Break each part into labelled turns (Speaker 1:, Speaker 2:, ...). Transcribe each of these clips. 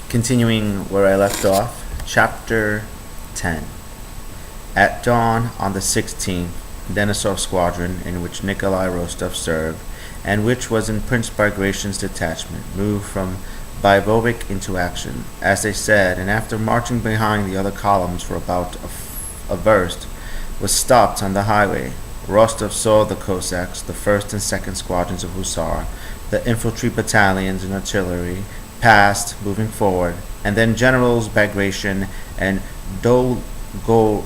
Speaker 1: Continuing where I left off, Chapter 10. At dawn on the 16th, Denisov's squadron, in which Nikolai Rostov served, and which was in Prince Bagration's detachment, moved from Bybovik into action, as they said, and after marching behind the other columns for about a verst, was stopped on the highway. Rostov saw the Cossacks, the first and second squadrons of hussar, the infantry battalions and artillery, passed, moving forward, and then Generals Bagration and Dolgorukov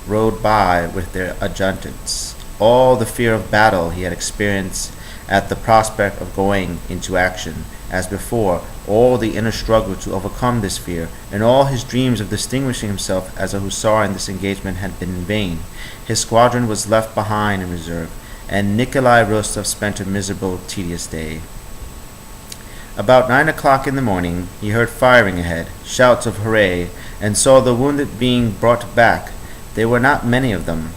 Speaker 1: rode by with their adjutants. All the fear of battle he had experienced at the prospect of going into action, as before, all the inner struggle to overcome this fear, and all his dreams of distinguishing himself as a hussar in this engagement had been in vain. His squadron was left behind in reserve, and Nikolai Rostov spent a miserable, tedious day. About 9 o'clock in the morning, he heard firing ahead, shouts of hooray, and saw the wounded being brought back. There were not many of them.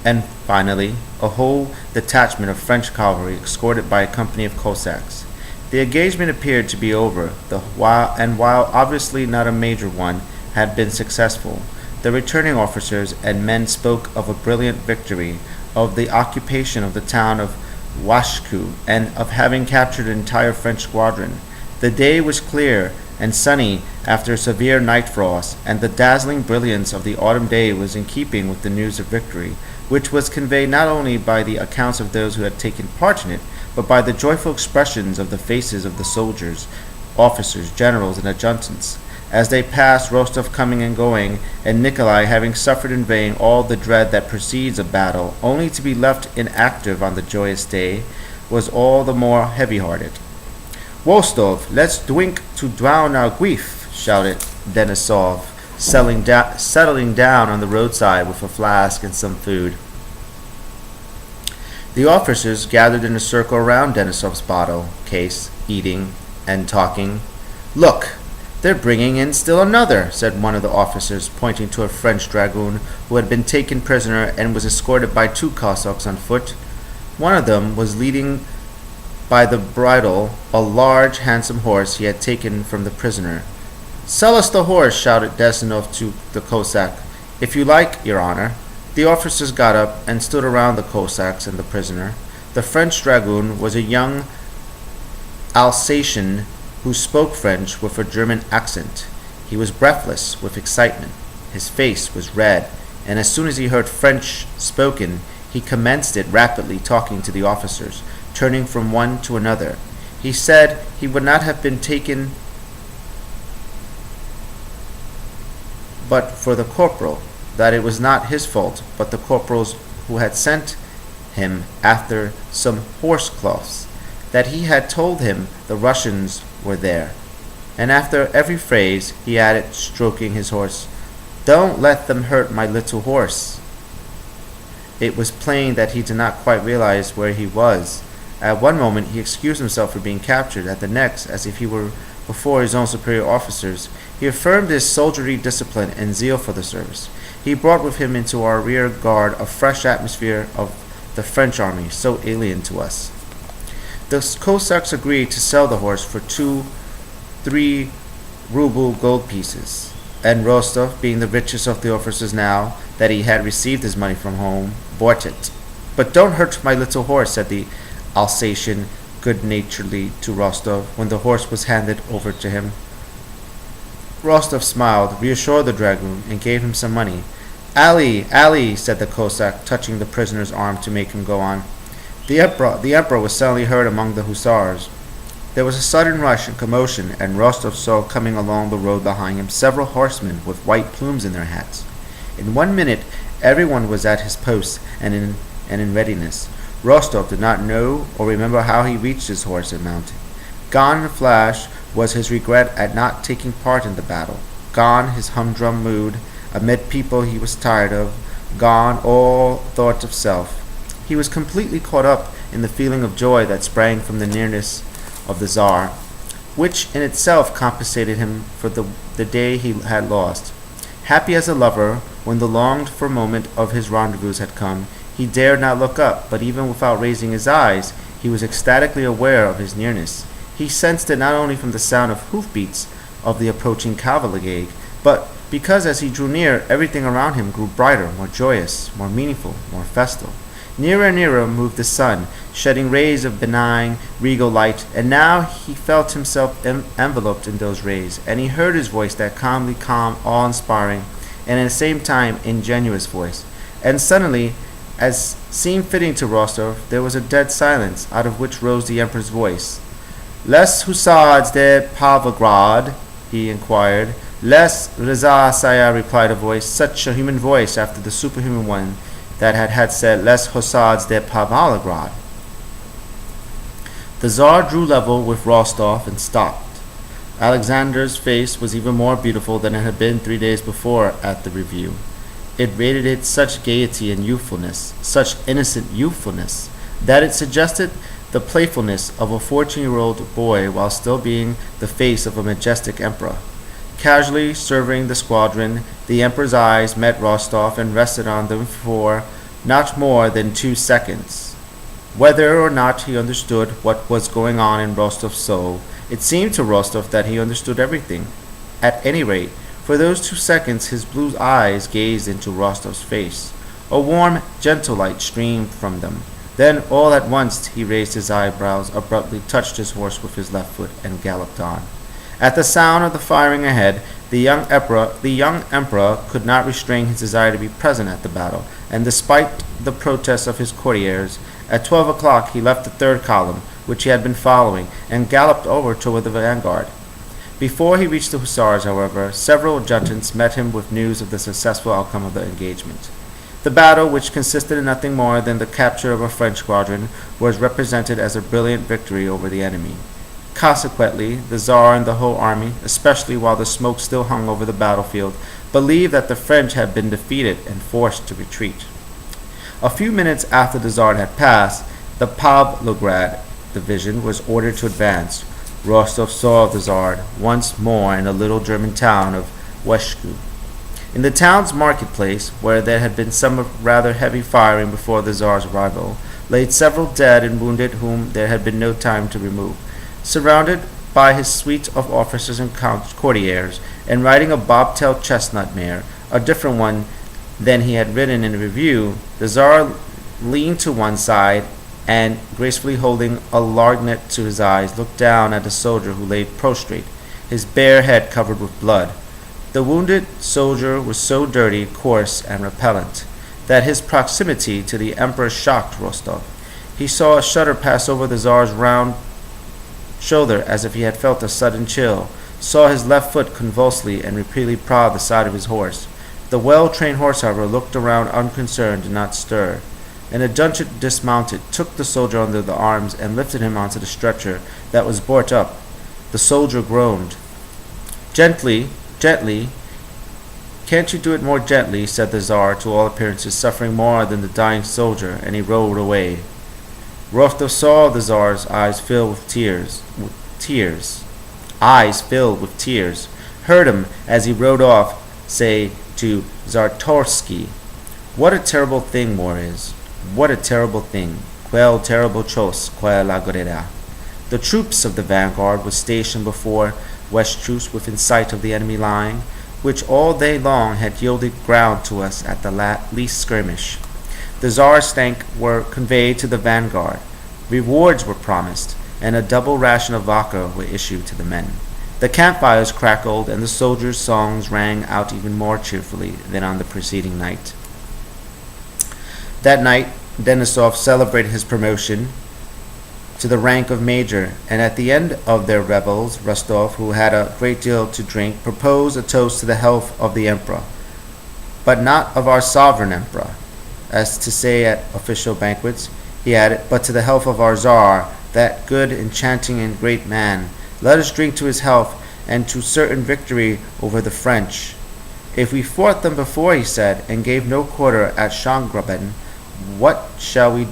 Speaker 1: And finally, a whole detachment of French cavalry escorted by a company of Cossacks. The engagement appeared to be over, while obviously not a major one, had been successful. The returning officers and men spoke of a brilliant victory, of the occupation of the town of Washku, and of having captured an entire French squadron. The day was clear and sunny after a severe night frost, and the dazzling brilliance of the autumn day was in keeping with the news of victory, which was conveyed not only by the accounts of those who had taken part in it, but by the joyful expressions of the faces of the soldiers, officers, generals, and adjutants, as they passed, Rostov coming and going, and Nikolai having suffered in vain all the dread that precedes a battle, only to be left inactive on the joyous day, was all the more heavy-hearted. "Rostov, let's drink to drown our grief," shouted Denisov, settling down on the roadside with a flask and some food. The officers gathered in a circle around Denisov's bottle case, eating and talking. "Look! They're bringing in still another," said one of the officers, pointing to a French Dragoon who had been taken prisoner and was escorted by 2 Cossacks on foot. One of them was leading by the bridle a large, handsome horse he had taken from the prisoner. "Sell us the horse," shouted Denisov to the Cossack. "If you like, your honor." The officers got up and stood around the Cossacks and the prisoner. The French Dragoon was a young Alsatian who spoke French with a German accent. He was breathless with excitement. His face was red, and as soon as he heard French spoken, he commenced it rapidly, talking to the officers, turning from one to another. He said he would not have been taken but for the corporal, that it was not his fault, but the corporal's who had sent him after some horse cloths, that he had told him the Russians were there. And after every phrase, he added, stroking his horse, "Don't let them hurt my little horse." It was plain that he did not quite realize where he was. At one moment he excused himself for being captured, at the next, as if he were before his own superior officers, he affirmed his soldierly discipline and zeal for the service. He brought with him into our rear guard a fresh atmosphere of the French army, so alien to us. The Cossacks agreed to sell the horse for 2-3 ruble gold pieces, and Rostov, being the richest of the officers now that he had received his money from home, bought it. "But don't hurt my little horse," said the Alsatian good-naturedly to Rostov when the horse was handed over to him. Rostov smiled, reassured the dragoon, and gave him some money. "Ali, Ali," said the Cossack, touching the prisoner's arm to make him go on. The emperor was suddenly heard among the hussars. There was a sudden rush and commotion, and Rostov saw coming along the road behind him several horsemen with white plumes in their hats. In 1 minute everyone was at his post and in readiness. Rostov did not know or remember how he reached his horse and mounted. Gone in a flash was his regret at not taking part in the battle. Gone his humdrum mood amid people he was tired of. Gone all thought of self. He was completely caught up in the feeling of joy that sprang from the nearness of the Tsar, which in itself compensated him for the day he had lost. Happy as a lover, when the longed-for moment of his rendezvous had come, he dared not look up, but even without raising his eyes, he was ecstatically aware of his nearness. He sensed it not only from the sound of hoofbeats of the approaching cavalcade, but because as he drew near, everything around him grew brighter, more joyous, more meaningful, more festal. Nearer and nearer moved the sun, shedding rays of benign, regal light, and now he felt himself enveloped in those rays, and he heard his voice, that calm, awe-inspiring, and at the same time ingenuous voice. And suddenly, as seemed fitting to Rostov, there was a dead silence, out of which rose the Emperor's voice. "Les hussards de Pavlograd?" he inquired. "Les Rezasaya," replied a voice, such a human voice after the superhuman one that had said, "Les hussards de Pavlograd." The Tsar drew level with Rostov and stopped. Alexander's face was even more beautiful than it had been 3 days before at the review. It radiated such gaiety and youthfulness, such innocent youthfulness, that it suggested the playfulness of a 14-year-old boy while still being the face of a majestic emperor. Casually surveying the squadron, the Emperor's eyes met Rostov and rested on them for not more than 2 seconds. Whether or not he understood what was going on in Rostov's soul, it seemed to Rostov that he understood everything. At any rate, for those 2 seconds his blue eyes gazed into Rostov's face. A warm, gentle light streamed from them. Then, all at once, he raised his eyebrows, abruptly touched his horse with his left foot, and galloped on. At the sound of the firing ahead, the young emperor could not restrain his desire to be present at the battle, and despite the protests of his courtiers, at 12 o'clock he left the third column, which he had been following, and galloped over toward the vanguard. Before he reached the hussars, however, several adjutants met him with news of the successful outcome of the engagement. The battle, which consisted in nothing more than the capture of a French squadron, was represented as a brilliant victory over the enemy. Consequently, the Tsar and the whole army, especially while the smoke still hung over the battlefield, believed that the French had been defeated and forced to retreat. A few minutes after the Tsar had passed, the Pavlograd division was ordered to advance. Rostov saw the Tsar once more in the little German town of Weshku. In the town's marketplace, where there had been some rather heavy firing before the Tsar's arrival, lay several dead and wounded whom there had been no time to remove. Surrounded by his suite of officers and courtiers, and riding a bobtailed chestnut mare, a different one than he had ridden in review, the Tsar leaned to one side and, gracefully holding a lorgnette to his eyes, looked down at the soldier who lay prostrate, his bare head covered with blood. The wounded soldier was so dirty, coarse, and repellent that his proximity to the Emperor shocked Rostov. He saw a shudder pass over the Tsar's round shoulder as if he had felt a sudden chill, saw his left foot convulsively and repeatedly prod the side of his horse. The well-trained horse, however, looked around unconcerned, did not stir. An adjutant dismounted, took the soldier under the arms, and lifted him onto the stretcher that was brought up. The soldier groaned. "Gently, gently. Can't you do it more gently?" said the Tsar, to all appearances suffering more than the dying soldier, and he rode away. Rostov saw the Tsar's eyes filled with tears, heard him, as he rode off, say to Czartorsky, "What a terrible thing war is! What a terrible thing! Quel terrible chose, quel la guerra!" The troops of the vanguard were stationed before Westchus within sight of the enemy line, which all day long had yielded ground to us at the least skirmish. The Tsar's thanks were conveyed to the vanguard, rewards were promised, and a double ration of vodka were issued to the men. The campfires crackled, and the soldiers' songs rang out even more cheerfully than on the preceding night. That night, Denisov celebrated his promotion to the rank of major, and at the end of their revels, Rostov, who had a great deal to drink, proposed a toast to the health of the emperor, but not of our sovereign emperor, as to say at official banquets. He added, but to the health of our Tsar, that good, enchanting, and great man. Let us drink to his health, and to certain victory over the French. If we fought them before, he said, and gave no quarter at Schongraben, what shall we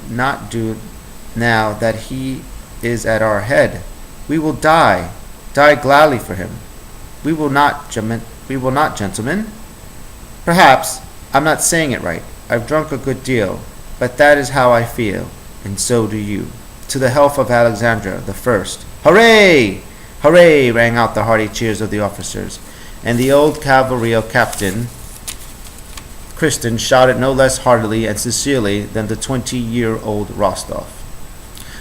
Speaker 1: not do now that he is at our head? We will die gladly for him. We will not, gentlemen? Perhaps I'm not saying it right. I've drunk a good deal, but that is how I feel, and so do you. to the health of Alexandra the First. Hooray! Hooray! Rang out the hearty cheers of the officers, and the old cavalry captain Kristin shouted no less heartily and sincerely than the 20-year-old Rostov.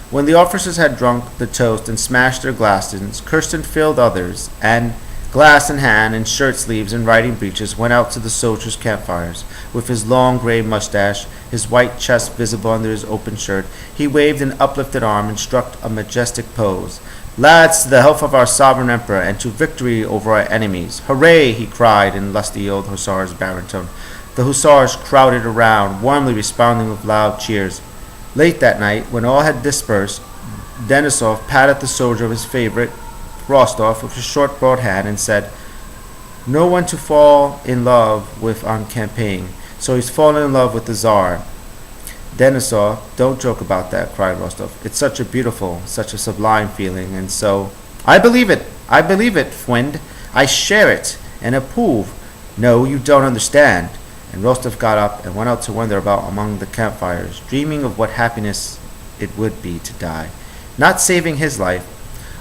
Speaker 1: When the officers had drunk the toast and smashed their glasses, Kristin filled others, and, glass in hand, in shirt sleeves and riding breeches, went out to the soldiers' campfires. With his long gray mustache, his white chest visible under his open shirt, he waved an uplifted arm and struck a majestic pose. Lads, to the health of our sovereign emperor, and to victory over our enemies. Hooray! He cried in lusty old hussar's baritone. The hussars crowded around, warmly responding with loud cheers. Late that night, when all had dispersed, Denisov patted the soldier of his favorite, Rostov, with his short broad hand and said, "No one to fall in love with on campaign, so he's fallen in love with the Tsar." "Denisov, don't joke about that," cried Rostov. "It's such a beautiful, such a sublime feeling, and so—" I believe it, friend. I share it, and approve. No, you don't understand." And Rostov got up and went out to wander about among the campfires, dreaming of what happiness it would be to die, not saving his life,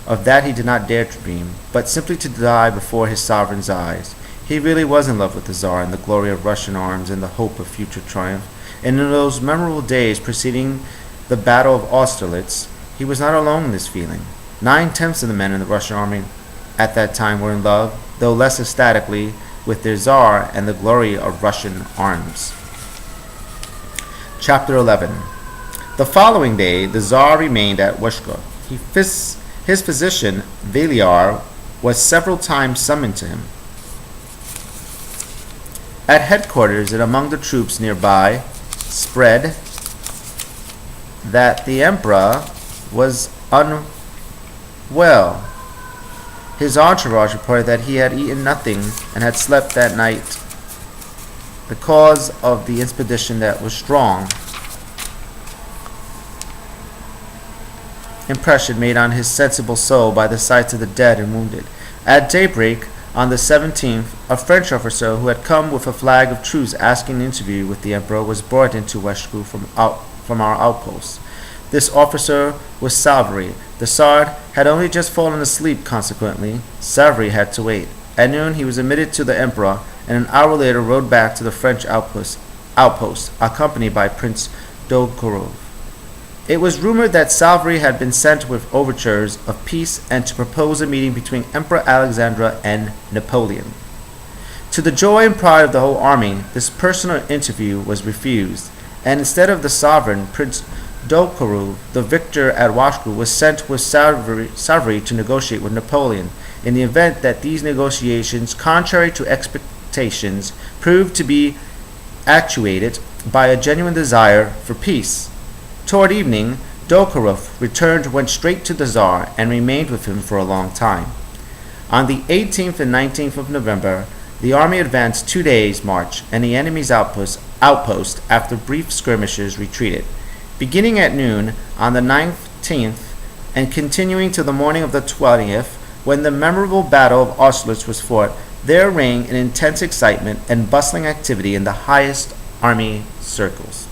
Speaker 1: of that he did not dare to dream, but simply to die before his sovereign's eyes. He really was in love with the Tsar and the glory of Russian arms and the hope of future triumph. And in those memorable days preceding the Battle of Austerlitz, he was not alone in this feeling. 9/10 of the men in the Russian army at that time were in love, though less ecstatically, with their Tsar and the glory of Russian arms. Chapter 11. The following day, the Tsar remained at Weshko. His physician, Valiar, was several times summoned to him. At headquarters and among the troops nearby, spread that the emperor was unwell. His entourage reported that he had eaten nothing and had slept that night. The cause of the expedition that was strong impression made on his sensible soul by the sights of the dead and wounded. At daybreak on the 17th, a French officer who had come with a flag of truce asking an interview with the emperor was brought into Weshku from our outposts. This officer was Savary. The Tsar had only just fallen asleep, consequently, Savary had to wait. At noon he was admitted to the emperor, and an hour later rode back to the French outpost accompanied by Prince Dolgorov. It was rumored that Savary had been sent with overtures of peace and to propose a meeting between Emperor Alexandra and Napoleon. To the joy and pride of the whole army, this personal interview was refused, and instead of the sovereign, Prince Dolgorov, the victor at Washku, was sent with Savary to negotiate with Napoleon, in the event that these negotiations, contrary to expectations, proved to be actuated by a genuine desire for peace. Toward evening, Dolgorov went straight to the Tsar and remained with him for a long time. On the 18th and 19th of November, the army advanced 2 days' march, and the enemy's outpost, after brief skirmishes, retreated. Beginning at noon on the 19th and continuing till the morning of the 20th, when the memorable Battle of Austerlitz was fought, there reigned an intense excitement and bustling activity in the highest army circles.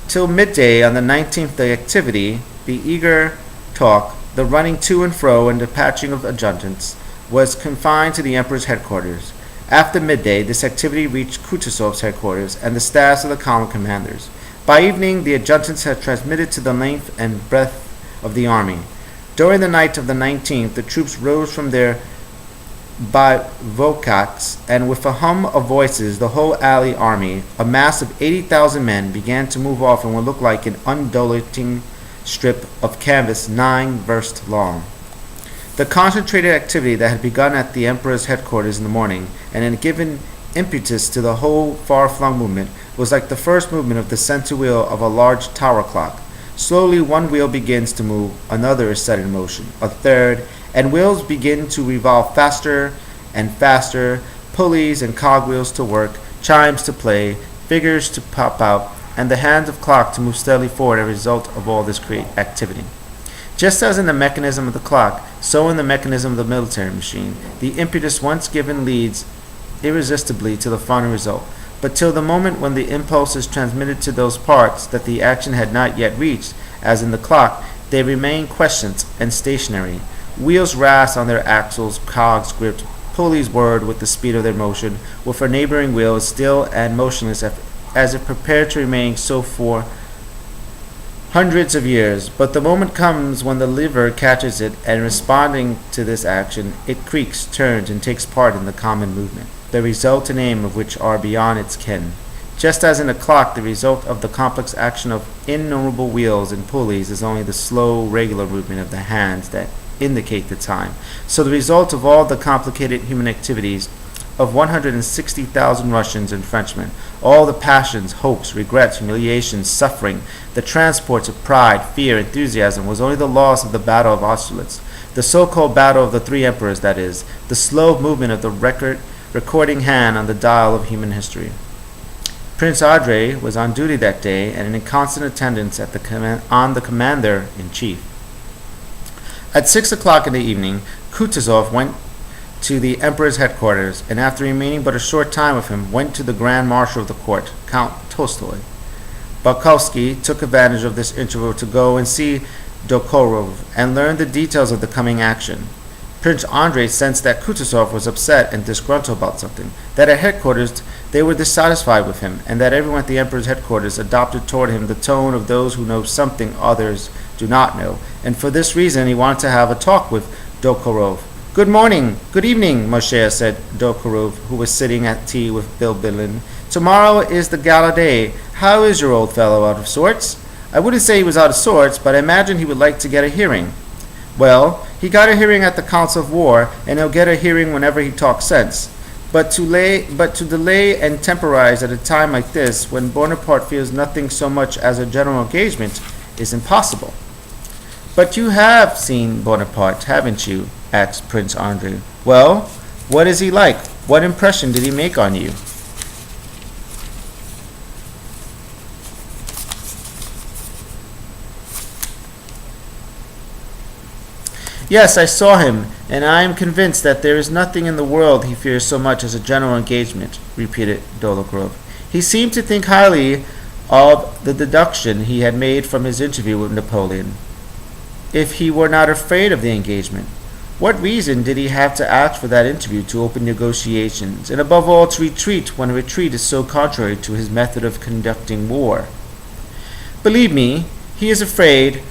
Speaker 1: Till midday on the 19th, the activity, the eager talk, the running to and fro and the patching of adjutants, was confined to the emperor's headquarters. After midday, this activity reached Kutuzov's headquarters and the staffs of the column commanders. By evening, the adjutants had transmitted to the length and breadth of the army. During the night of the 19th, the troops rose from their bivouacs, and with a hum of voices, the whole alley army, a mass of 80,000 men, began to move off in what looked like an undulating strip of canvas 9 versts long. The concentrated activity that had begun at the emperor's headquarters in the morning, and had given impetus to the whole far-flung movement, was like the first movement of the center wheel of a large tower clock. Slowly one wheel begins to move, another is set in motion, a third, and wheels begin to revolve faster and faster, pulleys and cogwheels to work, chimes to play, figures to pop out, and the hands of clock to move steadily forward as a result of all this great activity. Just as in the mechanism of the clock, so in the mechanism of the military machine, the impetus once given leads irresistibly to the final result. But till the moment when the impulse is transmitted to those parts that the action had not yet reached, as in the clock, They remain quiescent and stationary. Wheels rest on their axles, cogs gripped, pulleys whirred with the speed of their motion, with our neighboring wheels still and motionless as if prepared to remain so for hundreds of years. But the moment comes when the lever catches it, and responding to this action, it creaks, turns, and takes part in the common movement, the result and aim of which are beyond its ken. Just as in a clock, the result of the complex action of innumerable wheels and pulleys is only the slow, regular movement of the hands that indicate the time, so the result of all the complicated human activities of 160,000 Russians and Frenchmen, all the passions, hopes, regrets, humiliations, suffering, the transports of pride, fear, enthusiasm, was only the loss of the Battle of Austerlitz, the so-called Battle of the Three Emperors, that is, the slow movement of the recording hand on the dial of human history. Prince Andrei was on duty that day and in constant attendance on the commander-in-chief. At 6 o'clock in the evening, Kutuzov went to the Emperor's headquarters, and after remaining but a short time with him, went to the Grand Marshal of the Court, Count Tolstoy. Balkovsky took advantage of this interval to go and see Doktorov and learn the details of the coming action. Prince Andrei sensed that Kutuzov was upset and disgruntled about something, that at headquarters they were dissatisfied with him, and that everyone at the Emperor's headquarters adopted toward him the tone of those who know something others do not know, and for this reason he wanted to have a talk with Doktorov. "Good morning, good evening, Moshe," said Doktorov, who was sitting at tea with Bilbilin. "Tomorrow is the gala day. How is your old fellow, out of sorts?" "I wouldn't say he was out of sorts, but I imagine he would like to get a hearing." "Well, he got a hearing at the Council of War, and he'll get a hearing whenever he talks sense. But to delay and temporize at a time like this, when Bonaparte feels nothing so much as a general engagement, is impossible." "But you have seen Bonaparte, haven't you?" asked Prince Andrei. "Well, what is he like? What impression did he make on you?" "Yes, I saw him, and I am convinced that there is nothing in the world he fears so much as a general engagement," repeated Dolokhov. He seemed to think highly of the deduction he had made from his interview with Napoleon. If he were not afraid of the engagement, what reason did he have to ask for that interview to open negotiations, and above all to retreat when a retreat is so contrary to his method of conducting war? "Believe me, he is afraid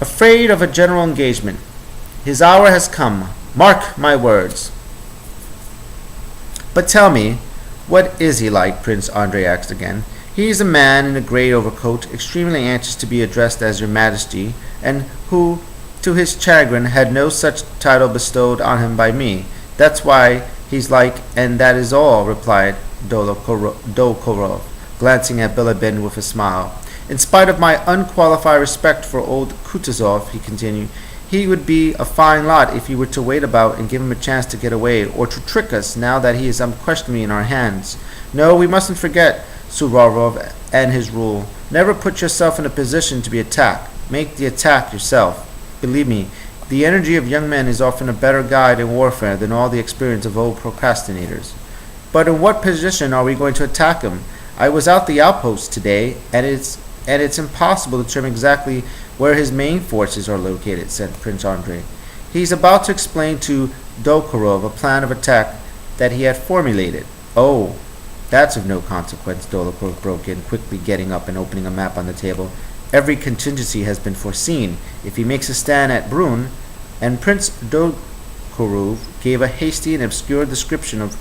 Speaker 1: of a general engagement. His hour has come. Mark my words." "But tell me, what is he like?" Prince Andrei asked again. "He is a man in a grey overcoat, extremely anxious to be addressed as Your Majesty, and who, to his chagrin, had no such title bestowed on him by me. That's why he's like, and that is all," replied Doktorov, glancing at Bilibin with a smile. "In spite of my unqualified respect for old Kutuzov," he continued, "he would be a fine lot if you were to wait about and give him a chance to get away, or to trick us now that he is unquestionably in our hands. No, we mustn't forget Suvorov and his rule. Never put yourself in a position to be attacked. Make the attack yourself. Believe me, the energy of young men is often a better guide in warfare than all the experience of old procrastinators. But in what position are we going to attack him? I was out the outposts today, and it's impossible to determine exactly where his main forces are located," said Prince Andrei. He's about to explain to Doktorov a plan of attack that he had formulated. "Oh, that's of no consequence," Dolokhov broke in, quickly getting up and opening a map on the table. "Every contingency has been foreseen. If he makes a stand at Brunn," and Prince Doktorov gave a hasty and obscure description of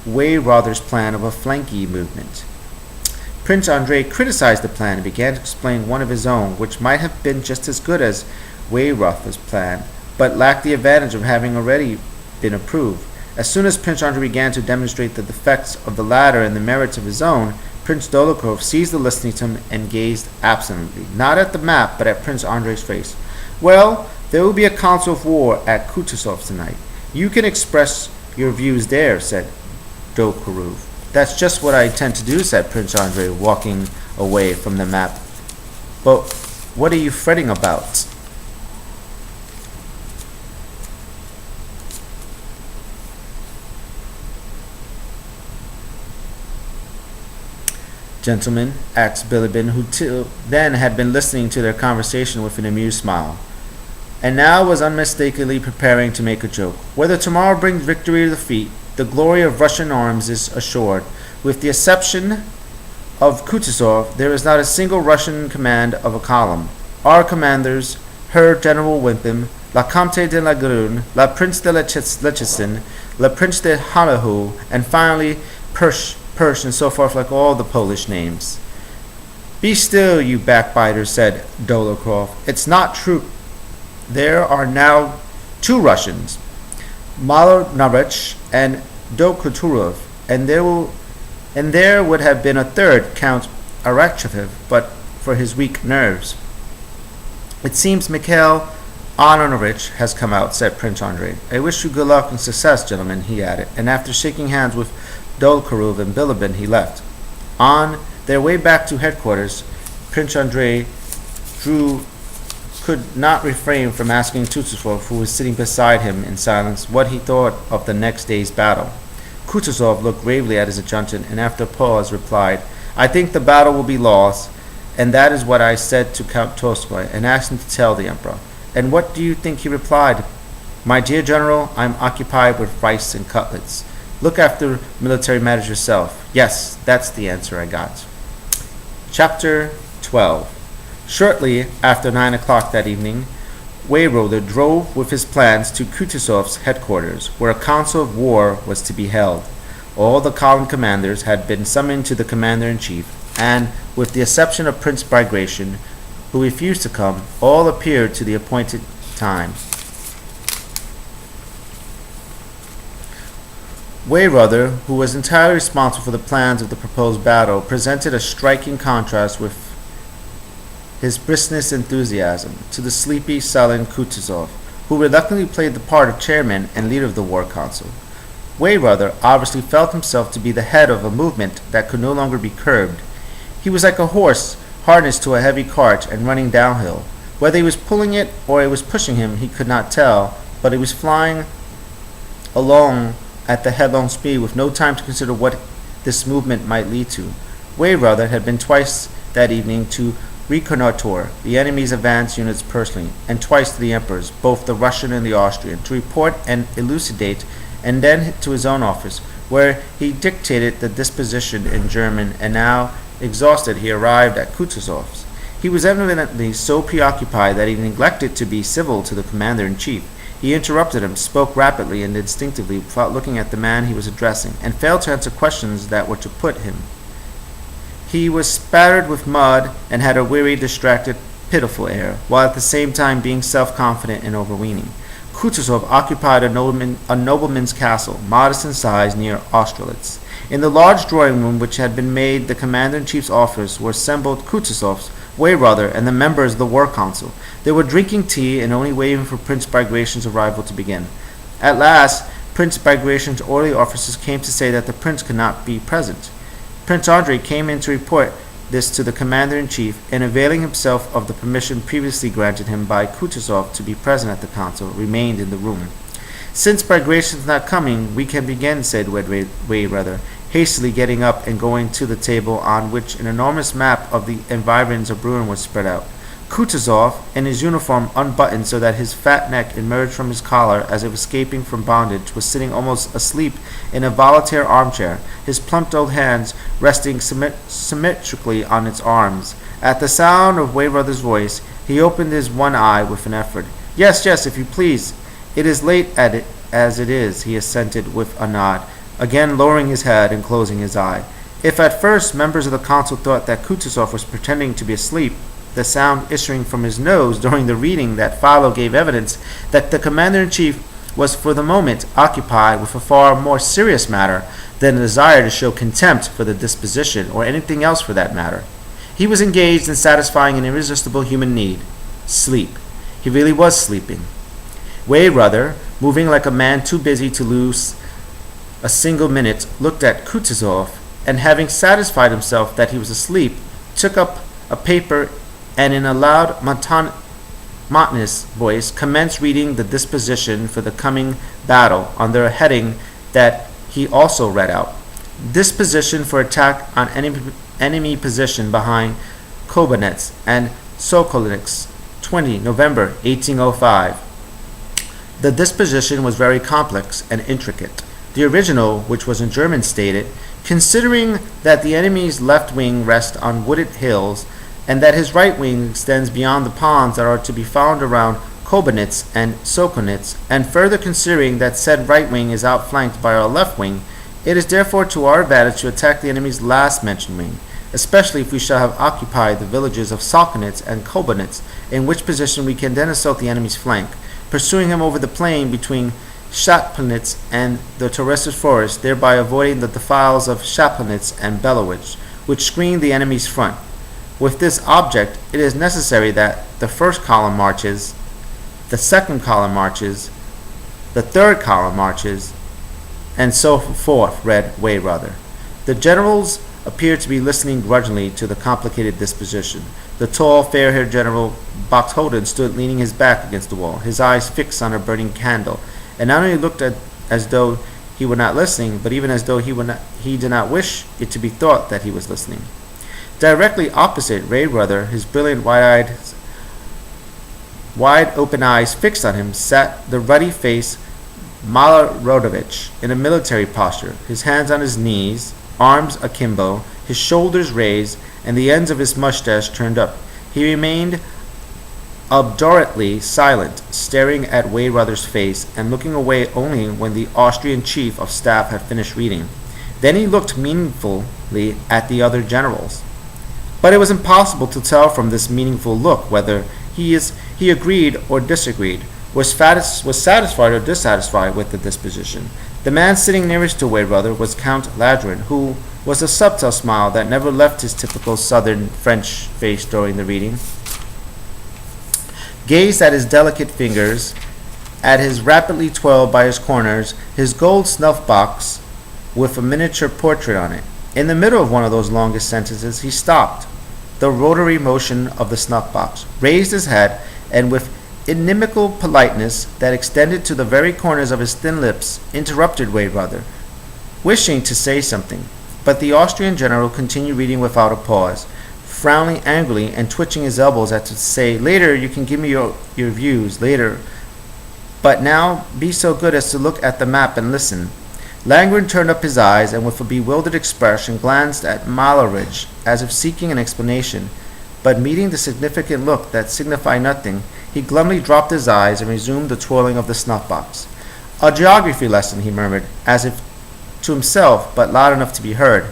Speaker 1: Weyrother's plan of a flanking movement. Prince Andrei criticized the plan and began to explain one of his own, which might have been just as good as Weyrother's plan, but lacked the advantage of having already been approved. As soon as Prince Andrei began to demonstrate the defects of the latter and the merits of his own, Prince Dolokhov ceased listening to him and gazed absently, not at the map, but at Prince Andrei's face. "Well, there will be a council of war at Kutuzov tonight. You can express your views there," said Doktorov. "That's just what I intend to do," said Prince Andrei, walking away from the map. "But what are you fretting about?" gentlemen?" asked Bilibin, who till then had been listening to their conversation with an amused smile, and now was unmistakably preparing to make a joke. "Whether tomorrow brings victory or defeat, the glory of Russian arms is assured. With the exception of Kutuzov, there is not a single Russian command of a column. Our commanders, Herr General Wimpim, La Comte de la Grune, La Prince de Lechesin, La Prince de Hanahu, and finally Persh, and so forth, like all the Polish names." "Be still, you backbiters," said Dolokhov. "It's not true. There are now two Russians, Malonarych and Dokuturov, and there would have been a third, Count Arakcheyev, but for his weak nerves." "It seems Mikhail Honorovich has come out," said Prince Andrei. "I wish you good luck and success, gentlemen," he added, and after shaking hands with Dolgorukov and Bilibin, he left. On their way back to headquarters, Prince Andrei could not refrain from asking Kutuzov, who was sitting beside him in silence, what he thought of the next day's battle. Kutuzov looked gravely at his adjutant, and after a pause replied, "I think the battle will be lost, and that is what I said to Count Tolstoy, and asked him to tell the Emperor." "And what do you think he replied?" "My dear General, I am occupied with rice and cutlets. Look after military matters yourself." "Yes, that's the answer I got." Chapter 12. Shortly after 9 o'clock that evening, Weyrother drove with his plans to Kutuzov's headquarters, where a council of war was to be held. All the column commanders had been summoned to the commander-in-chief, and, with the exception of Prince Bagration, who refused to come, all appeared to the appointed time. Weyrother, who was entirely responsible for the plans of the proposed battle, presented a striking contrast with his briskness and enthusiasm to the sleepy, sullen Kutuzov, who reluctantly played the part of chairman and leader of the war council. Weyrother obviously felt himself to be the head of a movement that could no longer be curbed. He was like a horse harnessed to a heavy cart and running downhill. Whether he was pulling it or it was pushing him, he could not tell, but he was flying along at the headlong speed with no time to consider what this movement might lead to. Weyrother had been twice that evening to reconnoiter the enemy's advance units personally, and twice to the emperors, both the Russian and the Austrian, to report and elucidate, and then to his own office, where he dictated the disposition in German, and now, exhausted, he arrived at Kutuzov's. He was evidently so preoccupied that he neglected to be civil to the commander-in-chief. He interrupted him, spoke rapidly and instinctively without looking at the man he was addressing, and failed to answer questions that were to put him. He was spattered with mud and had a weary, distracted, pitiful air, while at the same time being self-confident and overweening. Kutuzov occupied a nobleman's castle, modest in size, near Austerlitz. In the large drawing room which had been made the commander-in-chief's office were assembled Kutuzov's, Weyrother, and the members of the war council. They were drinking tea and only waiting for Prince Bagration's arrival to begin. At last, Prince Bagration's orderly officers came to say that the prince could not be present. Prince Andrei came in to report this to the commander-in-chief, and availing himself of the permission previously granted him by Kutuzov to be present at the council, remained in the room. "Since Bagration is not coming, we can begin," said Weyrother, hastily getting up and going to the table on which an enormous map of the environs of Brünn was spread out. Kutuzov, in his uniform unbuttoned so that his fat neck emerged from his collar as if escaping from bondage, was sitting almost asleep in a voltaire armchair, his plump old hands resting symmetrically on its arms. At the sound of Weyrother's voice, he opened his one eye with an effort. "Yes, if you please. It is late as it is," he assented with a nod, again lowering his head and closing his eye. If at first members of the council thought that Kutuzov was pretending to be asleep, the sound issuing from his nose during the reading that followed gave evidence that the commander-in-chief was for the moment occupied with a far more serious matter than a desire to show contempt for the disposition, or anything else for that matter. He was engaged in satisfying an irresistible human need, sleep. He really was sleeping. Weyrother, moving like a man too busy to lose a single minute, looked at Kutuzov, and having satisfied himself that he was asleep, took up a paper and in a loud, monotonous voice commenced reading the disposition for the coming battle under a heading that he also read out. disposition for attack on enemy position behind Koblenz and Sokolnitz, 20 November 1805. The disposition was very complex and intricate. The original, which was in German, stated, considering that the enemy's left wing rests on wooded hills and that his right wing extends beyond the ponds that are to be found around Koblenz and Sokolnitz, and further considering that said right wing is outflanked by our left wing, it is therefore to our advantage to attack the enemy's last mentioned wing, especially if we shall have occupied the villages of Sokolnitz and Koblenz, in which position we can then assault the enemy's flank, pursuing him over the plain between Schaplnitz and the terrestrial forest, thereby avoiding the defiles of Schaplnitz and Belowitz, which screen the enemy's front. With this object, it is necessary that the first column marches, the second column marches, the third column marches, and so forth, read Weyrother. The generals appeared to be listening grudgingly to the complicated disposition. The tall, fair-haired General Boxholden stood leaning his back against the wall, his eyes fixed on a burning candle, and not only looked as though he were not listening, but even as though he did not wish it to be thought that he was listening. Directly opposite Weyrother, his brilliant, wide-open eyes fixed on him, sat the ruddy-faced Malarodovich in a military posture, his hands on his knees, arms akimbo, his shoulders raised, and the ends of his mustache turned up. He remained obdurately silent, staring at Weyrother's face and looking away only when the Austrian chief of staff had finished reading. Then he looked meaningfully at the other generals. But it was impossible to tell from this meaningful look whether he agreed or disagreed, was satisfied or dissatisfied with the disposition. The man sitting nearest to Weyrother was Count Ladrin, who was a subtle smile that never left his typical southern French face during the reading, gazed at his delicate fingers, at his rapidly twirled by his corners, his gold snuff-box with a miniature portrait on it. In the middle of one of those longest sentences, he stopped the rotary motion of the snuff-box, raised his head, and with inimical politeness that extended to the very corners of his thin lips, interrupted Weyrother, wishing to say something. But the Austrian general continued reading without a pause, frowning angrily and twitching his elbows as to say, "Later you can give me your views, later. But now be so good as to look at the map and listen." Langren turned up his eyes and with a bewildered expression glanced at Malaridge as if seeking an explanation, but meeting the significant look that signified nothing, he glumly dropped his eyes and resumed the twirling of the snuff-box. "A geography lesson," he murmured, as if to himself, but loud enough to be heard.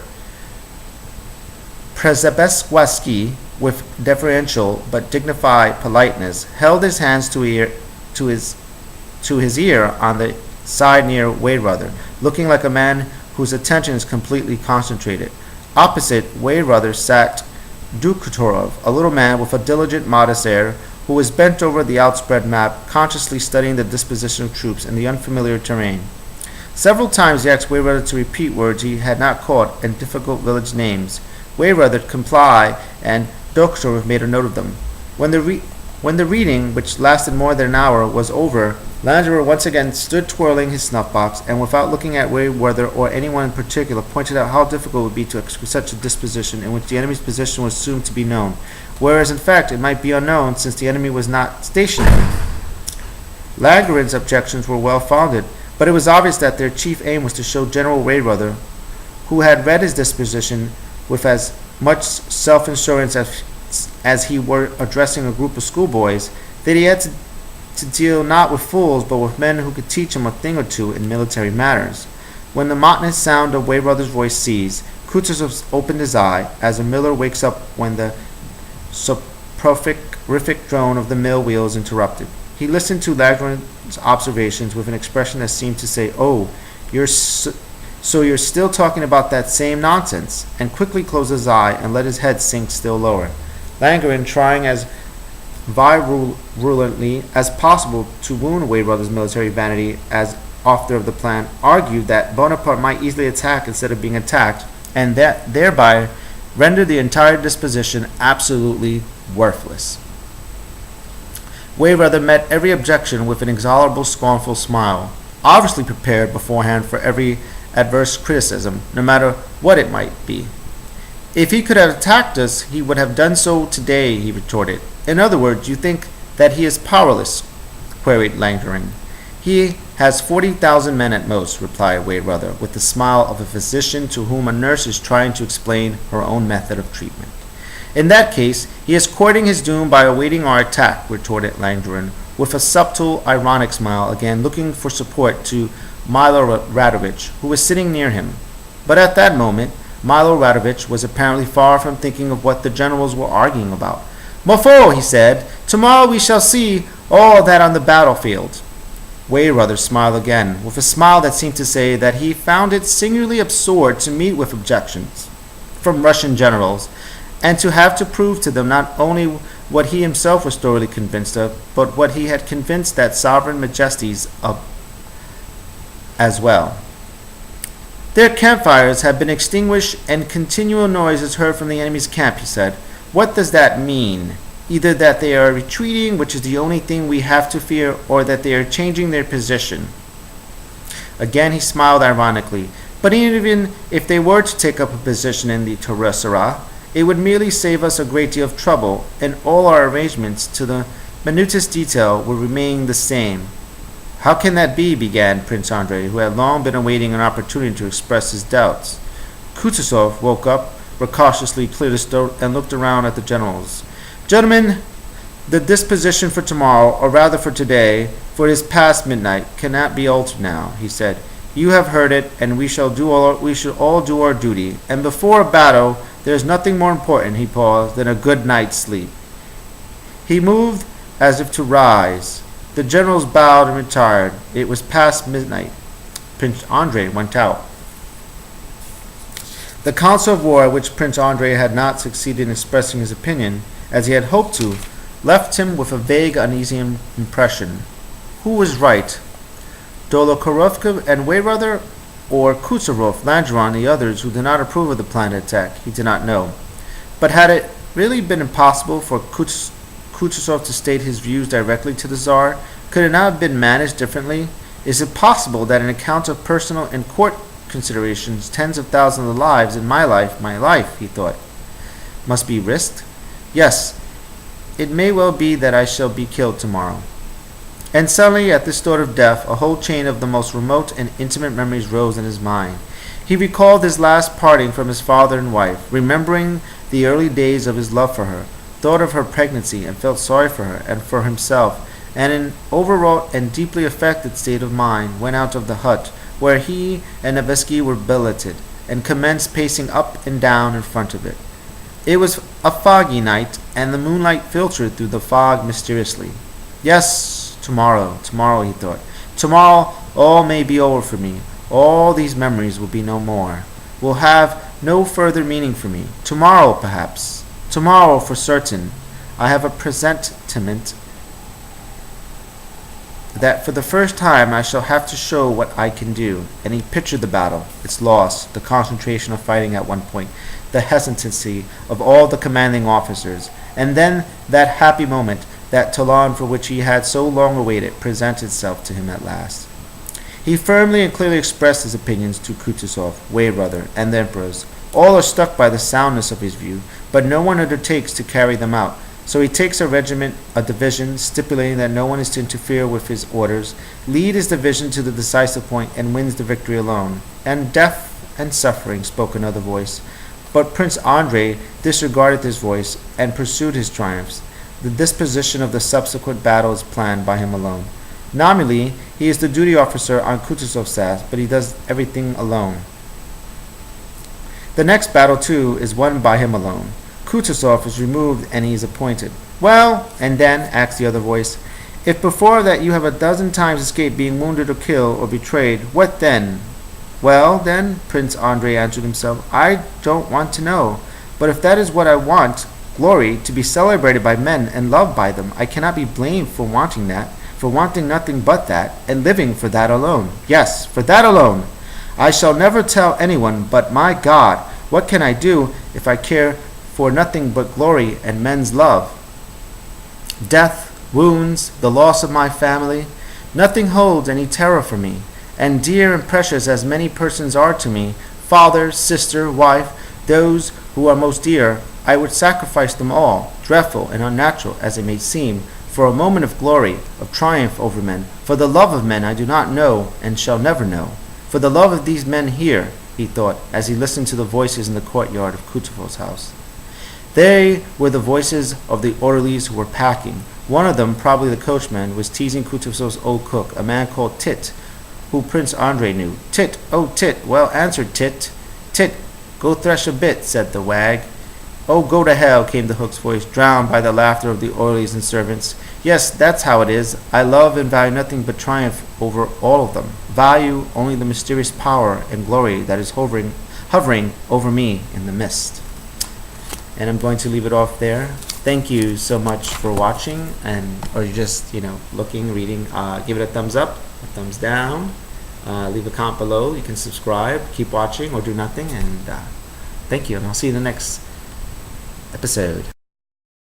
Speaker 1: Przebysławski, with deferential but dignified politeness, held his hands to his ear on the side near Weyrother, looking like a man whose attention is completely concentrated. Opposite Weyrother sat Dukatorov, a little man with a diligent, modest air, who was bent over the outspread map, consciously studying the disposition of troops in the unfamiliar terrain. Several times he asked Weyrother to repeat words he had not caught and difficult village names. Weyrother complied, and Dukatorov made a note of them. When the reading, which lasted more than an hour, was over, Landseer once again stood twirling his snuff-box, and without looking at Weyrother or anyone in particular, pointed out how difficult it would be to execute such a disposition in which the enemy's position was assumed to be known, whereas in fact it might be unknown since the enemy was not stationed there. Langren's objections were well founded, but it was obvious that their chief aim was to show General Weyrother, who had read his disposition with as much self-assurance as he were addressing a group of schoolboys, that he had to deal not with fools but with men who could teach him a thing or two in military matters. When the monotonous sound of Weyrother's voice ceased, Kutuzov opened his eye, as a miller wakes up when the soporific drone of the mill wheel is interrupted. He listened to Langren's observations with an expression that seemed to say, "Oh, you're still talking about that same nonsense," and quickly closed his eye and let his head sink still lower. Langren, trying as virulently as possible to wound Weyrother's military vanity as author of the plan, argued that Bonaparte might easily attack instead of being attacked, and that thereby rendered the entire disposition absolutely worthless. Weyrother met every objection with an inexorable, scornful smile, obviously prepared beforehand for every adverse criticism, no matter what it might be. If he could have attacked us, he would have done so today, he retorted. In other words, you think that he is powerless? Queried Langdon. He has 40,000 men at most, replied Wayrather, with the smile of a physician to whom a nurse is trying to explain her own method of treatment. In that case, he is courting his doom by awaiting our attack, retorted Langdon, with a subtle, ironic smile, again looking for support to Milo Radovich, who was sitting near him. But at that moment, Milo Radovich was apparently far from thinking of what the generals were arguing about. "Mofo," he said, "tomorrow we shall see all that on the battlefield." Wayrather smiled again, with a smile that seemed to say that he found it singularly absurd to meet with objections from Russian generals, and to have to prove to them not only what he himself was thoroughly convinced of, but what he had convinced that sovereign majesties of as well. "Their campfires have been extinguished and continual noise is heard from the enemy's camp," he said. "What does that mean? Either that they are retreating, which is the only thing we have to fear, or that they are changing their position." Again he smiled ironically. "But even if they were to take up a position in the Tercera, it would merely save us a great deal of trouble, and all our arrangements to the minutest detail will remain the same." "How can that be?" began Prince Andrei, who had long been awaiting an opportunity to express his doubts. Kutuzov woke up, cautiously cleared his throat, and looked around at the generals. "Gentlemen, the disposition for tomorrow, or rather for today, for it is past midnight, cannot be altered now," he said. "You have heard it, and we should all do our duty. And before a battle, there is nothing more important," he paused, "than a good night's sleep." He moved as if to rise. The generals bowed and retired. It was past midnight. Prince Andrei went out. The council of war, at which Prince Andrei had not succeeded in expressing his opinion, as he had hoped to, left him with a vague, uneasy impression. Who was right? Dolokhorovka and Wayrather, or Kutuzov, Langdon, and the others who did not approve of the planned attack? He did not know. But had it really been impossible for Kutuzov to state his views directly to the Tsar? Could it not have been managed differently? Is it possible that on account of personal and court considerations, tens of thousands of lives in my life, he thought, must be risked? Yes, it may well be that I shall be killed tomorrow. And suddenly, at this thought of death, a whole chain of the most remote and intimate memories rose in his mind. He recalled his last parting from his father and wife, remembering the early days of his love for her, thought of her pregnancy, and felt sorry for her and for himself, and in overwrought and deeply affected state of mind went out of the hut where he and Nevsky were billeted, and commenced pacing up and down in front of it. It was a foggy night, and the moonlight filtered through the fog mysteriously. Yes, tomorrow, he thought. Tomorrow all may be over for me. All these memories will be no more, will have no further meaning for me. Tomorrow, perhaps. Tomorrow, for certain. I have a presentiment that for the first time I shall have to show what I can do. And he pictured the battle, its loss, the concentration of fighting at one point, the hesitancy of all the commanding officers, and then that happy moment, that Toulon for which he had so long awaited, presented itself to him at last. He firmly and clearly expressed his opinions to Kutuzov, Wayrather, and the emperors. All are struck by the soundness of his view, but no one undertakes to carry them out. So he takes a regiment, a division, stipulating that no one is to interfere with his orders, lead his division to the decisive point, and wins the victory alone. And death and suffering, spoke another voice. But Prince Andrei disregarded this voice and pursued his triumphs. The disposition of the subsequent battle is planned by him alone. Nominally, he is the duty officer on Kutuzov's staff, but he does everything alone. The next battle, too, is won by him alone. Kutuzov is removed and he is appointed. Well, and then, asked the other voice, if before that you have a dozen times escaped being wounded or killed or betrayed, what then? Well, then, Prince Andrei answered himself, I don't want to know. But if that is what I want, glory, to be celebrated by men and loved by them, I cannot be blamed for wanting that, for wanting nothing but that, and living for that alone. Yes, for that alone. I shall never tell anyone, but my God, what can I do if I care for nothing but glory and men's love? Death, wounds, the loss of my family, nothing holds any terror for me. and dear and precious as many persons are to me, father, sister, wife, those who are most dear, I would sacrifice them all, dreadful and unnatural as it may seem, for a moment of glory, of triumph over men. For the love of men I do not know and shall never know. For the love of these men here, he thought, as he listened to the voices in the courtyard of Kutuzov's house. They were the voices of the orderlies who were packing. One of them, probably the coachman, was teasing Kutuzov's old cook, a man called Tit, who Prince Andrei knew. "Tit, oh Tit, well answered, Tit. Tit, go thresh a bit," said the wag. "Oh, go to hell," came the cook's voice, drowned by the laughter of the orderlies and servants. "Yes, that's how it is. I love and value nothing but triumph over all of them. Value only the mysterious power and glory that is hovering over me in the mist." And I'm going to leave it off there. Thank you so much for watching, or just looking, reading. Give it a thumbs up, a thumbs down. Leave a comment below. You can subscribe, keep watching, or do nothing. And thank you, and I'll see you in the next episode.